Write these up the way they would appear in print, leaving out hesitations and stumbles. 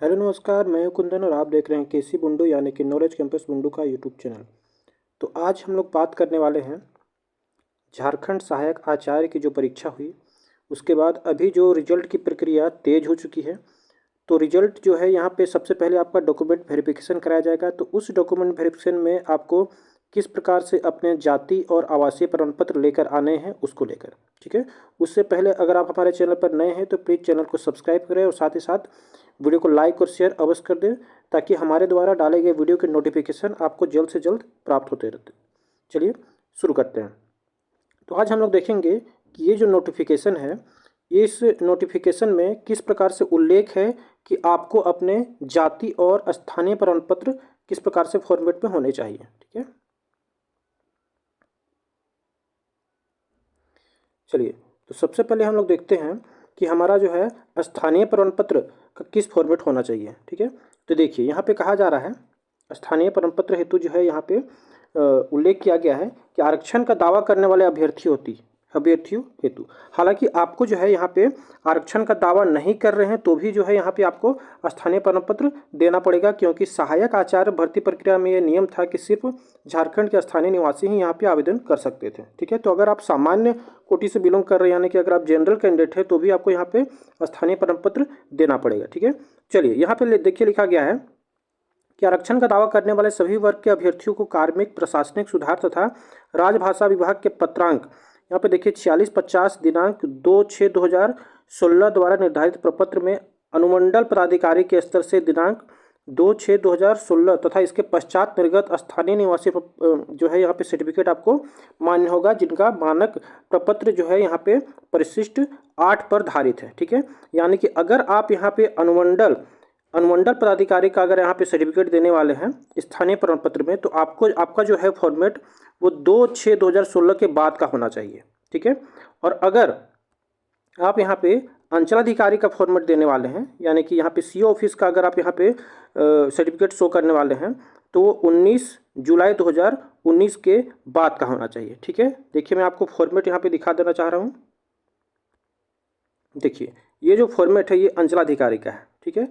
Hello नमस्कार, मैं हूं कुंदन और आप देख रहे हैं केसी बुंडू यानी कि नॉलेज कैंपस बुंडू का यूट्यूब चैनल। तो आज हम लोग बात करने वाले हैं झारखंड सहायक आचार्य की जो परीक्षा हुई उसके बाद अभी जो रिजल्ट की प्रक्रिया तेज हो चुकी है। तो रिजल्ट जो है यहाँ पे सबसे पहले आपका डॉक्यूमेंट वेरिफिकेशन कराया जाएगा। तो उस डॉक्यूमेंट वेरिफिकेशन में आपको किस प्रकार से अपने जाति और आवासीय प्रमाण पत्र लेकर आने हैं उसको लेकर, ठीक है। उससे पहले अगर आप हमारे चैनल पर नए हैं तो प्लीज़ चैनल को सब्सक्राइब करें और साथ ही साथ वीडियो को लाइक और शेयर अवश्य कर दें ताकि हमारे द्वारा डाले गए वीडियो के नोटिफिकेशन आपको जल्द से जल्द प्राप्त होते रहते। चलिए शुरू करते हैं। तो आज हम लोग देखेंगे कि ये जो नोटिफिकेशन है, इस नोटिफिकेशन में किस प्रकार से उल्लेख है कि आपको अपने जाति और स्थानीय प्रमाण पत्र किस प्रकार से फॉर्मेट में होने चाहिए, ठीक है। चलिए, तो सबसे पहले हम लोग देखते हैं कि हमारा जो है स्थानीय प्रमाण पत्र का किस फॉर्मेट होना चाहिए, ठीक है। तो देखिए यहाँ पे कहा जा रहा है स्थानीय प्रमाण पत्र हेतु जो है यहाँ पे उल्लेख किया गया है कि आरक्षण का दावा करने वाले अभ्यर्थियों हेतु। हालांकि आपको जो है यहाँ पे आरक्षण का दावा नहीं कर रहे हैं तो भी जो है यहाँ पे आपको स्थानीय प्रमाण पत्र देना पड़ेगा, क्योंकि सहायक आचार्य भर्ती प्रक्रिया में ये नियम था कि सिर्फ झारखंड के स्थानीय निवासी ही यहाँ पे आवेदन कर सकते थे, ठीक है। तो अगर आप सामान्य कोटि से बिलोंग कर रहे हैं यानी कि अगर आप जनरल कैंडिडेट है तो भी आपको यहाँ पे स्थानीय प्रमाण पत्र देना पड़ेगा, ठीक है। चलिए यहाँ पे देखिए लिखा गया है कि आरक्षण का दावा करने वाले सभी वर्ग के अभ्यर्थियों को कार्मिक प्रशासनिक सुधार तथा राजभाषा विभाग के पत्रांक यहाँ पे देखिए 4650 दिनांक 2/6/2016 द्वारा निर्धारित प्रपत्र में अनुमंडल पदाधिकारी के स्तर से दिनांक 2/6/2016 तथा इसके पश्चात निर्गत स्थानीय निवासी जो है यहाँ पे सर्टिफिकेट आपको मान्य होगा, जिनका मानक प्रपत्र जो है यहाँ पे परिशिष्ट 8 पर धारित है, ठीक है। यानी कि अगर आप यहाँ पे अनुमंडल पदाधिकारी का अगर यहाँ पे सर्टिफिकेट देने वाले हैं स्थानीय प्रमाण पत्र में, तो आपका जो है फॉर्मेट वो 2/6/2016 के बाद का होना चाहिए, ठीक है। और अगर आप यहाँ पे अंचलाधिकारी का फॉर्मेट देने वाले हैं यानी कि यहाँ पे सीओ ऑफिस का अगर आप यहाँ पे सर्टिफिकेट शो करने वाले हैं तो वो 19 जुलाई 2019 के बाद का होना चाहिए, ठीक है। देखिए मैं आपको फॉर्मेट यहाँ पे दिखा देना चाह रहा हूँ। देखिए ये जो फॉर्मेट है ये अंचलाधिकारी का है, ठीक है।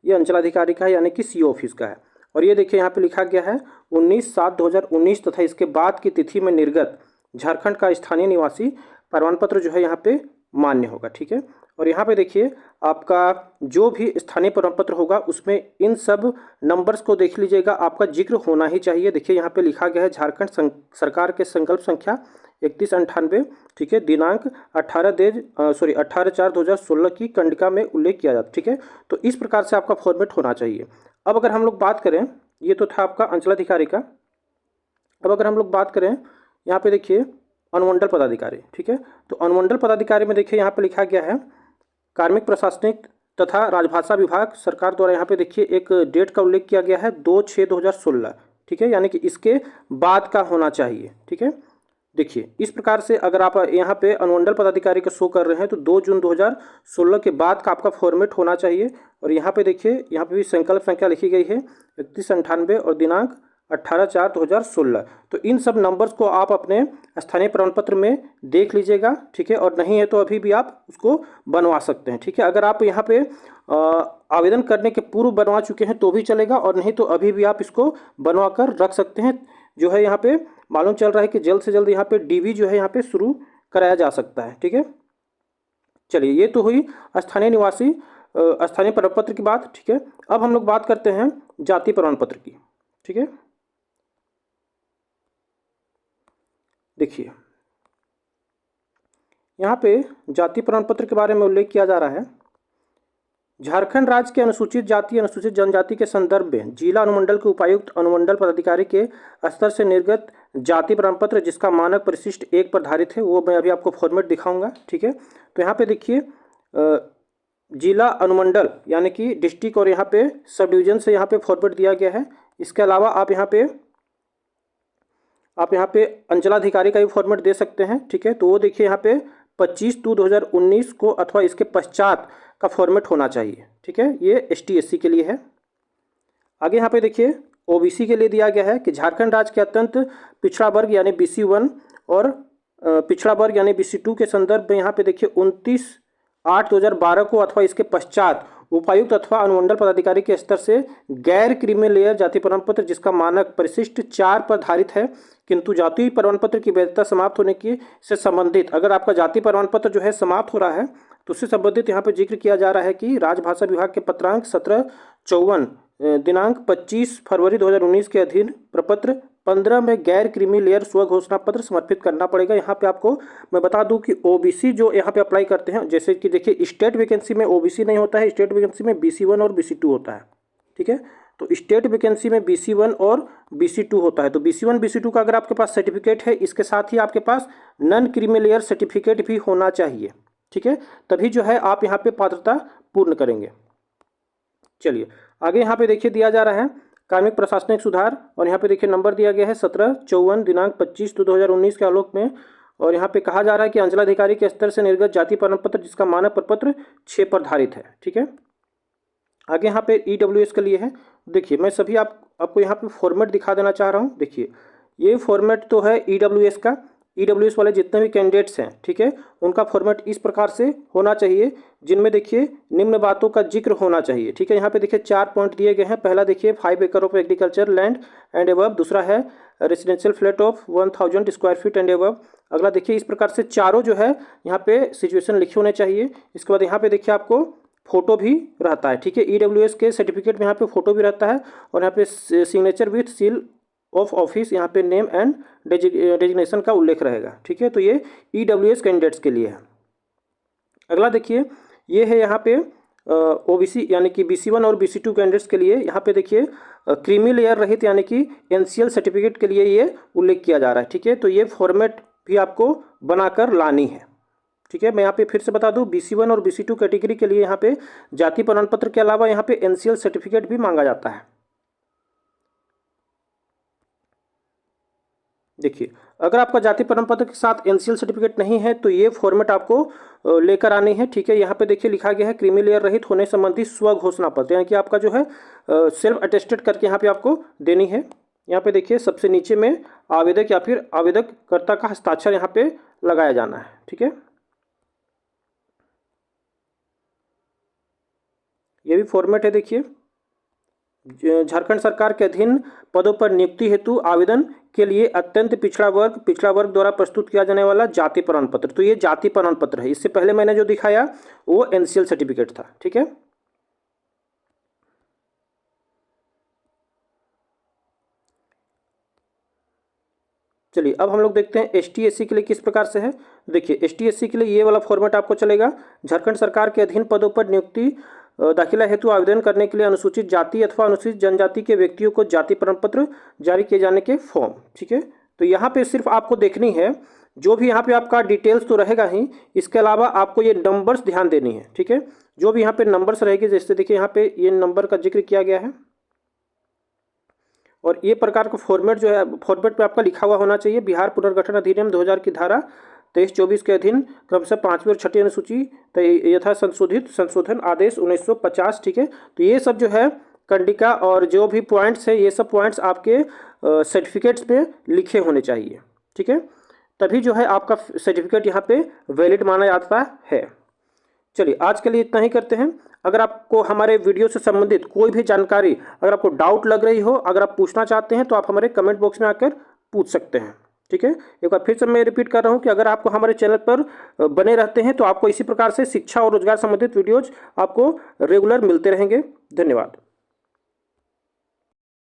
ये अंचलाधिकारी का है यानी कि सीओ ऑफिस का है। और ये देखिए यहाँ पे लिखा गया है 19/7/2019 तथा इसके बाद की तिथि में निर्गत झारखंड का स्थानीय निवासी प्रमाण पत्र जो है यहाँ पे मान्य होगा, ठीक है। और यहाँ पे देखिए आपका जो भी स्थानीय प्रमाण पत्र होगा उसमें इन सब नंबर्स को देख लीजिएगा, आपका जिक्र होना ही चाहिए। देखिए यहाँ पे लिखा गया है झारखंड सरकार के संकल्प संख्या 3198, ठीक है, दिनांक 18/4/2016 की कंडिका में उल्लेख किया जाता है, ठीक है। तो इस प्रकार से आपका फॉर्मेट होना चाहिए। अब अगर हम लोग बात करें, ये तो था आपका अंचलाधिकारी का। अब अगर हम लोग बात करें यहाँ पे देखिए अनुमंडल पदाधिकारी, ठीक है। तो अनुमंडल पदाधिकारी में देखिए यहाँ पे लिखा गया है कार्मिक प्रशासनिक तथा राजभाषा विभाग सरकार द्वारा यहाँ पे देखिए एक डेट का उल्लेख किया गया है 2/6/2016, ठीक है, यानी कि इसके बाद का होना चाहिए, ठीक है। देखिए इस प्रकार से अगर आप यहाँ पे अनुमंडल पदाधिकारी को शो कर रहे हैं तो 2 जून 2016 के बाद का आपका फॉर्मेट होना चाहिए। और यहाँ पे देखिए यहाँ पे भी संकल्प संख्या लिखी गई है 3198 और दिनांक 18/4/2016। तो इन सब नंबर्स को आप अपने स्थानीय प्रमाण पत्र में देख लीजिएगा, ठीक है। और नहीं है तो अभी भी आप उसको बनवा सकते हैं, ठीक है। अगर आप यहाँ पे आवेदन करने के पूर्व बनवा चुके हैं तो भी चलेगा और नहीं तो अभी भी आप इसको बनवा कर रख सकते हैं। जो है यहाँ पे मालूम चल रहा है कि जल्द से जल्द यहाँ पे डीवी जो है यहाँ पे शुरू कराया जा सकता है, ठीक है। चलिए ये तो हुई स्थानीय निवासी स्थानीय प्रमाण पत्र की बात, ठीक है। अब हम लोग बात करते हैं जाति प्रमाण पत्र की, ठीक है। देखिए यहाँ पे जाति प्रमाण पत्र के बारे में उल्लेख किया जा रहा है। झारखंड राज्य के अनुसूचित जाति अनुसूचित जनजाति के संदर्भ में जिला अनुमंडल के उपायुक्त अनुमंडल पदाधिकारी के स्तर से निर्गत जाति प्रमाण पत्र जिसका मानक परिशिष्ट 1 पर धारित है, वो मैं अभी आपको फॉर्मेट दिखाऊंगा, ठीक है। तो यहाँ पे देखिए जिला अनुमंडल यानी कि डिस्ट्रिक्ट और यहाँ पे सब डिवीजन से यहाँ पे फॉर्मेट दिया गया है। इसके अलावा आप यहाँ पे अंचलाधिकारी का भी फॉर्मेट दे सकते हैं, ठीक है। तो वो देखिए यहाँ पे 25/2/2019 को अथवा इसके पश्चात का फॉर्मेट होना चाहिए, ठीक है। ये ST SC के लिए है। आगे यहाँ पे देखिए OBC के लिए दिया गया है कि झारखंड राज्य के अत्यंत पिछड़ा वर्ग यानी BC 1 और पिछड़ा वर्ग यानी BC 2 के संदर्भ में यहाँ पे देखिए 8/2012 को अथवा इसके पश्चात उपायुक्त अथवा अनुमंडल पदाधिकारी के स्तर से गैर क्रीमी लेयर जाति प्रमाण पत्र जिसका मानक परिशिष्ट 4 पर आधारित है किंतु जाति प्रमाण पत्र की वैधता समाप्त होने की से संबंधित, अगर आपका जाति प्रमाण पत्र जो है समाप्त हो रहा है तो उससे संबंधित यहाँ पे जिक्र किया जा रहा है कि राजभाषा विभाग के पत्रांक 1754 दिनांक 25 फरवरी 2019 के अधीन प्रपत्र 15 में गैर क्रीमी लेयर स्व घोषणा पत्र समर्पित करना पड़ेगा। यहाँ पे आपको मैं बता दूं कि ओबीसी जो यहाँ पे अप्लाई करते हैं, जैसे कि देखिए स्टेट वैकेंसी में ओबीसी नहीं होता है, स्टेट वैकेंसी में BC1 और BC2 होता है, ठीक है। तो स्टेट वैकेंसी में BC1 और BC2 होता है। तो BC1 BC2 का अगर आपके पास सर्टिफिकेट है, इसके साथ ही आपके पास नॉन क्रीमी लेयर सर्टिफिकेट भी होना चाहिए, ठीक है, तभी जो है आप यहाँ पे पात्रता पूर्ण करेंगे। चलिए आगे यहाँ पे देखिए दिया जा रहा है कार्मिक प्रशासनिक सुधार, और यहाँ पे देखिए नंबर दिया गया है 1754 दिनांक 25/2019 के आलोक में, और यहाँ पे कहा जा रहा है कि अंचलाधिकारी के स्तर से निर्गत जाति प्रमाण पत्र जिसका मानक प्रपत्र 6 पर आधारित है, ठीक है। आगे यहाँ पे EWS के लिए है। देखिए मैं सभी आपको यहाँ पे फॉर्मेट दिखा देना चाह रहा हूँ। देखिए ये फॉर्मेट तो है EWS का, EWS वाले जितने भी कैंडिडेट्स हैं, ठीक है, उनका फॉर्मेट इस प्रकार से होना चाहिए जिनमें देखिए निम्न बातों का जिक्र होना चाहिए, ठीक है। यहाँ पे देखिए 4 पॉइंट दिए गए हैं। पहला देखिए 5 एकड़ of agriculture land and above, दूसरा है residential flat of 1000 square feet and above. अगला देखिए इस प्रकार से चारों जो है यहाँ पे सिचुएशन लिखे होने चाहिए। इसके बाद यहाँ पे देखिए आपको फोटो भी रहता है, ठीक है। EWS के सर्टिफिकेट में यहाँ पे फोटो भी रहता है, और यहाँ पे signature with seal of office, यहाँ पे नेम एंड डेजिग्नेशन का उल्लेख रहेगा, ठीक है। तो ये EWS कैंडिडेट्स के लिए है। अगला देखिए ये है यहाँ पे OBC यानी कि BC1 और BC2 कैंडिडेट्स के लिए। यहाँ पे देखिए क्रीमी लेयर रहित यानी कि NCL सर्टिफिकेट के लिए ये उल्लेख किया जा रहा है, ठीक है। तो ये फॉर्मेट भी आपको बनाकर लानी है, ठीक है। मैं यहाँ पे फिर से बता दूँ BC1 और BC2 कैटेगरी के लिए यहाँ पे जाति प्रमाण पत्र के अलावा यहाँ पे NCL सर्टिफिकेट भी मांगा जाता है। देखिए अगर आपका जाति प्रमाण पत्र के साथ NCL सर्टिफिकेट नहीं है तो ये फॉर्मेट आपको लेकर आनी है, ठीक है। यहाँ पे देखिए लिखा गया है क्रीमी लेयर रहित होने संबंधी स्व घोषणा पत्र, यानी कि आपका जो है सेल्फ अटेस्टेड करके यहाँ पे आपको देनी है। यहाँ पे देखिए सबसे नीचे में आवेदक या फिर आवेदककर्ता का हस्ताक्षर यहाँ पे लगाया जाना है, ठीक है। ये भी फॉर्मेट है। देखिए झारखंड सरकार के अधीन पदों पर नियुक्ति हेतु आवेदन के लिए अत्यंत पिछड़ा वर्ग द्वारा प्रस्तुत किया जाने वाला जाति प्रमाण पत्र, तो ये जाति प्रमाण पत्र है। इससे पहले मैंने जो दिखाया वो NCL सर्टिफिकेट था, ठीक है। चलिए अब हम लोग देखते हैं ST SC के लिए किस प्रकार से है। देखिए ST SC के लिए ये वाला फॉर्मेट आपको चलेगा। झारखंड सरकार के अधीन पदों पर नियुक्ति दाखिला हेतु आवेदन करने के लिए अनुसूचित जाति अथवा अनुसूचित जनजाति के व्यक्तियों को जाति प्रमाण पत्र जारी किए जाने के फॉर्म, ठीक है। तो यहाँ पे सिर्फ आपको देखनी है, जो भी यहाँ पे आपका डिटेल्स तो रहेगा ही, इसके अलावा आपको ये नंबर्स ध्यान देनी है, ठीक है। जो भी यहाँ पे नंबर्स रहेगी, जैसे देखिए यहाँ पे ये नंबर का जिक्र किया गया है, और ये प्रकार का फॉर्मेट जो है फॉर्मेट पे आपका लिखा हुआ होना चाहिए। बिहार पुनर्गठन अधिनियम 2000 की धारा 23-24 के अधीन क्रमशः 5वीं और 6ठी अनुसूची यथा संशोधन आदेश 1950, ठीक है। तो ये सब जो है कंडिका और जो भी पॉइंट्स है, ये सब पॉइंट्स आपके सर्टिफिकेट्स पे लिखे होने चाहिए, ठीक है। तभी जो है आपका सर्टिफिकेट यहाँ पे वैलिड माना जाता है। चलिए आज के लिए इतना ही करते हैं। अगर आपको हमारे वीडियो से संबंधित कोई भी जानकारी, अगर आपको डाउट लग रही हो, अगर आप पूछना चाहते हैं तो आप हमारे कमेंट बॉक्स में आकर पूछ सकते हैं, ठीक है। एक बार फिर से मैं रिपीट कर रहा हूं कि अगर आपको हमारे चैनल पर बने रहते हैं तो आपको इसी प्रकार से शिक्षा और रोजगार संबंधित वीडियोज आपको रेगुलर मिलते रहेंगे। धन्यवाद।